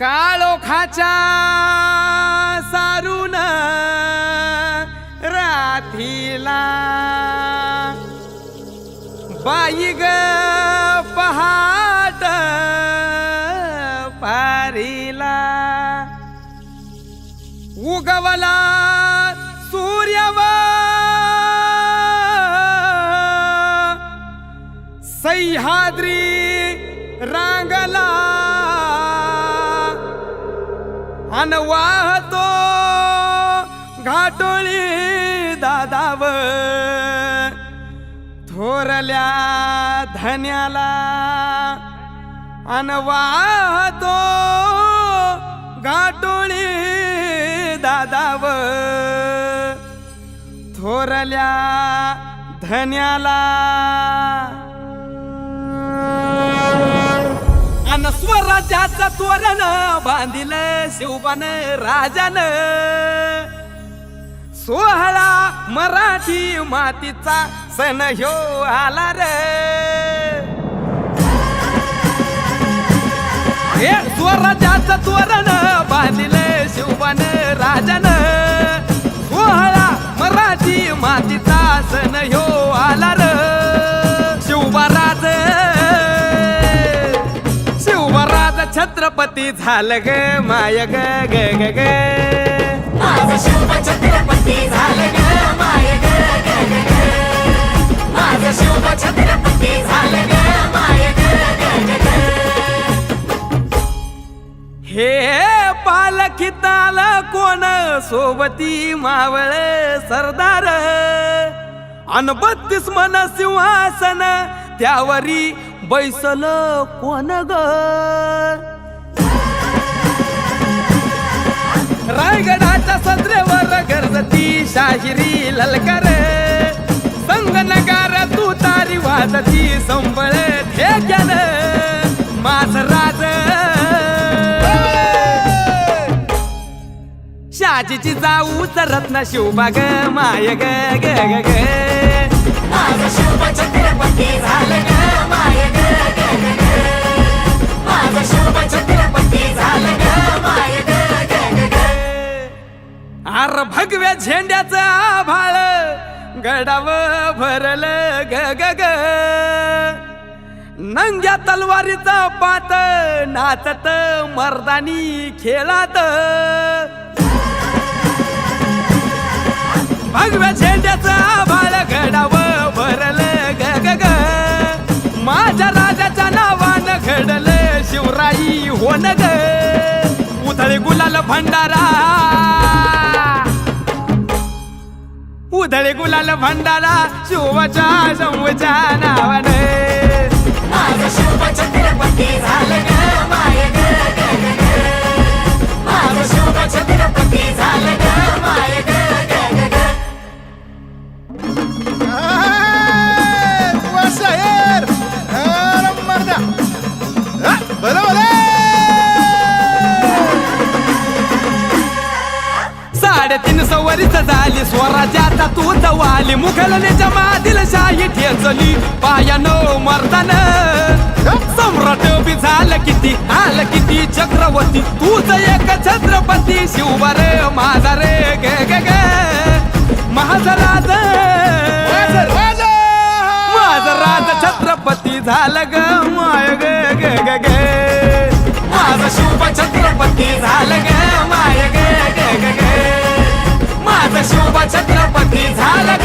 काळोखाच्या सारून रात्रीला बाई ग पहाट पारीला उगवला सूर्यवा सह्याद्री रांगला अन वाहतो घाटोळी दादाव थोरल्या धन्याला अन वाहतो घाटोळी दादाव थोरल्या धन्याला अन स्वराज्याचा तोरण बांधिल शिवबान राजान सोहळा मराठी मातीचा सण ह्यो आला रे हे स्वराज्याचं तोरण बांधिल शिवबान राजान सोहळा मराठी मातीचा सण ह्यो आला रे शिवबाराज छत्रपती झालं ग माय ग ग ग ग माझं शिवबा छत्रपती झालं ग माय ग ग ग ग माझं शिवबा छत्रपती झालं ग माय ग ग ग ग हे पालखीत आलं कोण सोबती मावळ सरदार अन 32 मन सिंहासन त्यावरी बैसल कोण ग रायगडाच्या सत्रेवर गरजती शाहिरी ललकार संगनगार तू तारी वाजती संबळ ठेक्यान माझ राज शाजीची जाऊ रत्न शिवबा ग माय ग ग ग ग माझं शिवबा छत्रपती झालं ग माय ग ग ग ग माझं शिवबा छत्रपती झालं ग माय ग ग ग ग आर भगव्या झेंड्याचं आभाळ गडाव भरल ग ग ग नंग्या तलवारीचा पात नाचत मर्दानी खेळात भगव्या झेंड्याचं आभाळ गडाव भरल ग ग ग माझ्या राजाच्या नावानं घडल शिवराई होन ग उधळे गुलाल भंडारा उधळे गुलाल भंडारा शिवाच्या शंभूच्या नावाने माझं शिवबा छत्रपती झालं ग माय ग ग ग ग माझं शिवबा छत्रपती झालं ग माय ग ग ग ग शहर मर्दा बरोबर 350 वर्ष झाली स्वराज्याचा तूच वाली मुघलनेच्या मादील शाही ठेचली पायानो मर्दान सम्राट बी झालं किती आलं किती चक्रवर्ती तूच एक छत्रपती शिवबा रे माझा रे ग ग ग माझा राज माझा राज छत्रपती झालं ग माय ग ग ग ग माझं शिवबा छत्रपती झालं ग माय ग ग ग ग माझं शिवबा छत्रपती झालं